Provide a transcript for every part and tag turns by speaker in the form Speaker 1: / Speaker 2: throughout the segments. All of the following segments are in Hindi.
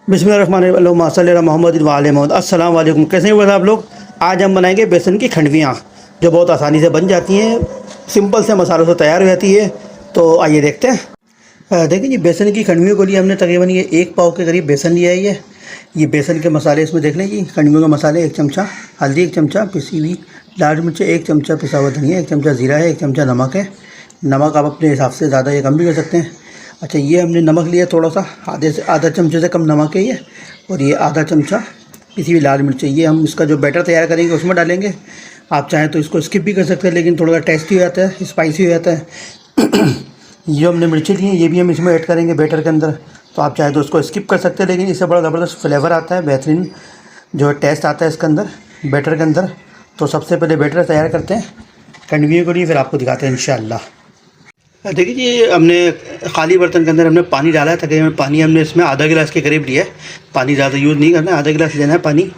Speaker 1: बिस्मिल्लाहिर्रहमानिर्रहीम मोहम्मद वाले मोहम्मद। अस्सलाम वालेकुम। कैसे हैं आप लोग? आज हम बनाएंगे बेसन की खंडवियाँ जो बहुत आसानी से बन जाती हैं, सिंपल से मसालों से तैयार हो जाती है। तो आइए देखते हैं। देखिए जी, बेसन की खंडवियों के लिए हमने तकरीबन ये 1 पाव के करीब बेसन लिया है। ये बेसन के मसाले इसमें देख लें जी। खंडवियों के मसाले 1 चमचा हल्दी, 1 चमचा पिसी हुई लाल मिर्च, 1 चमचा पिसा हुआ धनिया, 1 चमचा ज़ीरा है, 1 चमचा नमक है। नमक आप अपने हिसाब से ज़्यादा या कम भी कर सकते हैं। अच्छा, ये हमने नमक लिया थोड़ा सा, आधा चमचे से कम नमक है ये। और ये आधा चमचा पिसी हुई लाल मिर्च है। ये हम इसका जो बैटर तैयार करेंगे उसमें डालेंगे। आप चाहें तो इसको स्किप भी कर सकते हैं, लेकिन थोड़ा सा टेस्टी हो जाता है, स्पाइसी हो जाता है। ये हमने मिर्ची ली हैं, ये भी हम इसमें ऐड करेंगे बैटर के अंदर। तो आप चाहें तो उसको स्किप कर सकते हैं, लेकिन इससे बड़ा ज़बरदस्त फ्लेवर आता है, बेहतरीन जो टेस्ट आता है इसके अंदर, बैटर के अंदर। तो सबसे पहले बैटर तैयार करते हैं खंडवियों के लिए, फिर आपको दिखाते हैं इंशाअल्लाह। देखिए जी, हमने खाली बर्तन के अंदर हमने पानी डाला है। तकरीबन पानी हमने इसमें आधा गिलास के करीब लिया है। पानी ज़्यादा यूज़ नहीं करना है, आधा गिलास लेना है पानी।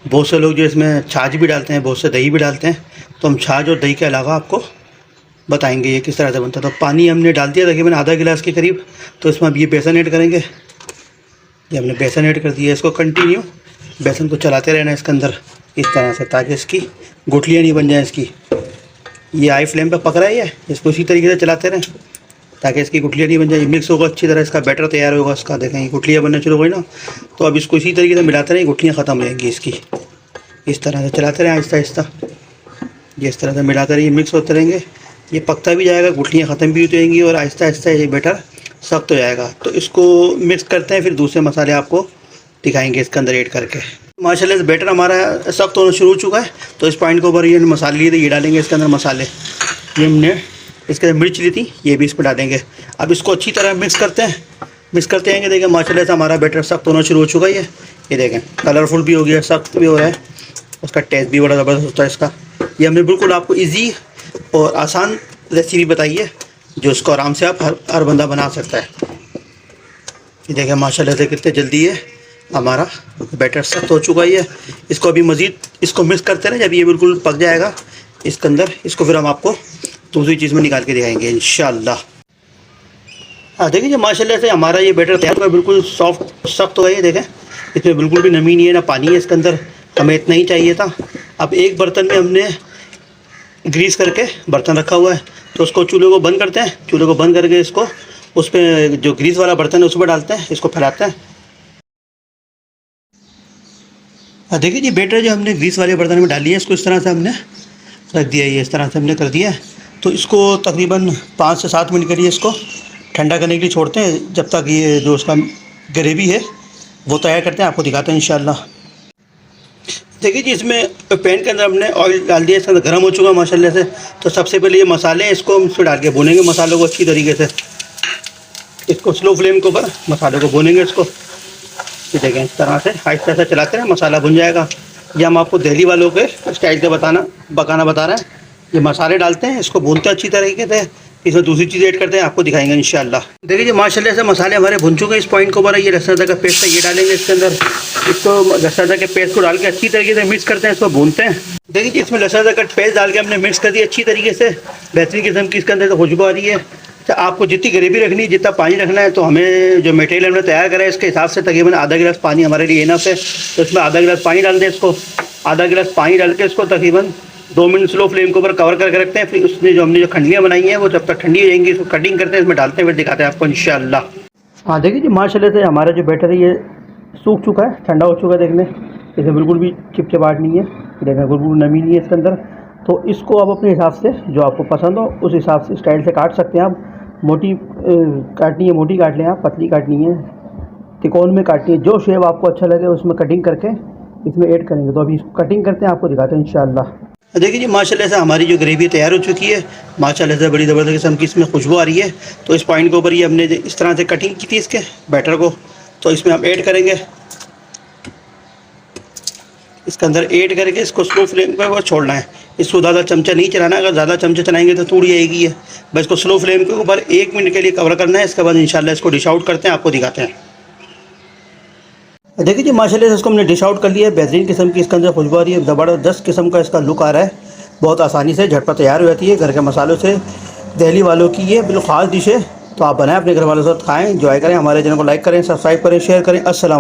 Speaker 1: बहुत से लोग जो इसमें छाछ भी डालते हैं, बहुत से दही भी डालते हैं। तो हम छाछ और दही के अलावा आपको बताएंगे ये किस तरह से बनता है। तो पानी हमने डाल दिया तकरीबन आधा गिलास के करीब। तो इसमें अब ये बेसन ऐड करेंगे। ये हमने बेसन ऐड कर दिया। इसको कंटिन्यू बेसन को चलाते रहना है इसके अंदर इस तरह से, ताकि इसकी गुठलियाँ नहीं बन जाएँ इसकी। ये हाई फ्लेम पे पक रहा है ये, इसको इसी तरीके से चलाते रहें ताकि इसकी गुठलियाँ नहीं बन जाए। मिक्स होगा अच्छी तरह, इसका बैटर तैयार होगा इसका। देखें ये गुठलियाँ बनना शुरू हो गई ना, तो अब इसको इसी तरीके से मिलाते रहें, गुठलियाँ ख़त्म हो जाएंगी इसकी। इस तरह से चलाते रहें आहिस्ता आहिस्ता, ये इस तरह से मिलाते रहेंगे, मिक्स होते रहेंगे। ये पकता भी जाएगा, गुठलियाँ ख़त्म भी हो जाएंगी और आहिस्ता आहिस्ता ये बैटर सख्त हो जाएगा। तो इसको मिक्स करते हैं, फिर दूसरे मसाले आपको दिखाएँगे इसके अंदर ऐड करके। माशाल्लाह से बैटर हमारा सख्त होना शुरू हो चुका है। तो इस पॉइंट के ऊपर ये मसाले लिए थे, ये डालेंगे इसके अंदर मसाले। ये हमने इसके अंदर मिर्च ली थी, ये भी इसमें डालेंगे। अब इसको अच्छी तरह मिक्स करते हैं, मिक्स करते आएंगे। देखें माशाल्लाह से हमारा बैटर सख्त होना शुरू हो चुका है। ये देखें कलरफुल भी हो गया, सख्त भी हो रहा है, उसका टेस्ट भी बड़ा ज़बरदस्त होता है इसका। ये हमने बिल्कुल आपको ईजी और आसान रेसिपी बताई है, जो इसको आराम से आप हर बंदा बना सकता है। ये देखें माशाल्लाह से कितने जल्दी है हमारा बैटर सख्त हो चुका है। इसको अभी मज़ीद इसको मिक्स करते रहें। जब ये बिल्कुल पक जाएगा इसके अंदर, इसको फिर हम आपको दूसरी चीज़ में निकाल के दिखाएंगे इंशाअल्लाह। हाँ देखिए माशाल्लाह से हमारा ये बैटर तैयार हुआ, बिल्कुल सॉफ्ट सख्त हो गया। ये देखें इसमें बिल्कुल भी नमी नहीं है, ना पानी है इसके अंदर। हमें इतना ही चाहिए था। अब एक बर्तन में हमने ग्रीस करके बर्तन रखा हुआ है, तो उसको चूल्हे को बंद करते हैं। चूल्हे को बंद करके इसको उस पर जो ग्रीस वाला बर्तन है उसमें डालते हैं, इसको फैलाते हैं। हाँ देखिए जी, बैटर जो हमने ग्रीस वाले बर्तन में डाली है, इसको इस तरह से हमने रख दिया है। ये इस तरह से हमने कर दिया है। तो इसको तकरीबन 5 से 7 मिनट के लिए इसको ठंडा करने के लिए छोड़ते हैं, जब तक ये जो उसका ग्रेवी है वो तैयार करते हैं। आपको दिखाते हैं इंशाल्लाह। देखिए जी, इसमें पैन के अंदर हमने ऑयल डाल दिया, इसके अंदर गर्म हो चुका माशाल्लाह से। तो सबसे पहले ये मसाले हैं, इसको हम इसमें डाल के भूनेंगे मसालों को अच्छी तरीके से। इसको स्लो फ्लेम के ऊपर मसालों को भूनेंगे इसको। ये देखें इस तरह से आहिस्ता आहिस्ता चलाते हैं, मसाला भुन जाएगा। ये हम आपको दिल्ली वालों के स्टाइल से पकाना बता रहे हैं। ये मसाले डालते हैं, इसको भूनते हैं अच्छी तरीके से, इसमें दूसरी चीज़ ऐड करते हैं, आपको दिखाएंगे इंशाल्लाह। देखिए जी माशाल्लाह से मसाले हमारे भुन चुके हैं। इस पॉइंट के ऊपर ये लहसुन अदरक का पेस्ट है, ये डालेंगे इसके अंदर। इसको लहसुन अदरक के पेस्ट को डाल के अच्छी तरीके से मिक्स करते हैं, इसको भूनते हैं। देखिए जी, इसमें लहसुन अदरक का पेस्ट डाल के हमने मिक्स कर दिया अच्छी तरीके से, बेहतरीन किस्म की इसके अंदर खुशबू आ रही है। आपको जितनी ग्रेवी रखनी है, जितना पानी रखना है, तो हमें जो मटेरियल हमने तैयार करा है इसके हिसाब से तकरीबन आधा गिलास पानी हमारे लिए इनफ है। तो इसमें आधा गिलास पानी डाल दें। इसको आधा गिलास पानी डाल के इसको तकरीबन 2 मिनट स्लो फ्लेम के ऊपर कवर करके रखते हैं। फिर उसमें जो हमने जो खंडवियाँ बनाई हैं वो जब तक ठंडी हो जाएंगी, इसको कटिंग करते हैं, इसमें डालते हैं, फिर दिखाते हैं आपको इंशाअल्लाह। हाँ देखिए जी माशाल्लाह से हमारा जो बैटर है ये सूख चुका है, ठंडा हो चुका है। देखने इसमें बिल्कुल भी चिपचिपाहट नहीं है, देखें बिल्कुल नमी नहीं है इसके अंदर। तो इसको आप अपने हिसाब से जो आपको पसंद हो उस हिसाब से स्टाइल से काट सकते हैं आप। मोटी काटनी है मोटी काट लें आप, पतली काटनी है तिकोन में काटनी है, जो शेप आपको अच्छा लगे उसमें कटिंग करके इसमें ऐड करेंगे। तो अभी इसको कटिंग करते हैं, आपको दिखाते हैं इंशाअल्लाह। देखिए जी माशाल्लाह से हमारी जो ग्रेवी तैयार हो चुकी है, माशाल्लाह से बड़ी ज़बरदस्त किस्म की इसमें खुशबू आ रही है। तो इस पॉइंट के ऊपर ये हमने इस तरह से कटिंग की थी इसके बैटर को, तो इसमें हम ऐड करेंगे। इसके अंदर ऐड करके इसको स्लो फ्लेम पर छोड़ना है। इसको ज़्यादा चमचा नहीं चलाना, अगर ज़्यादा चमचा चलाएंगे तो टूट जाएगी है। बस इसको स्लो फ्लेम के ऊपर 1 मिनट के लिए कवर करना है। इसके बाद इंशाल्लाह इसको डिश आउट करते हैं, आपको दिखाते हैं। देखिए जी माशाल्लाह से इसको हमने डिश आउट कर लिया है। बेहतरीन किस्म की इसके अंदर खुशबू आ रही है, ज़बरदस्त किस्म का इसका लुक आ रहा है। बहुत आसानी से झटपट तैयार हो जाती है, घर के मसालों से। दिल्ली वालों की ये बिल्कुल ख़ास डिश है। तो आप बनाएं, अपने घर वालों के साथ खाएँ, एंजॉय करें। हमारे चैनल को लाइक करें, सब्सक्राइब करें, शेयर करें। अस्सलाम।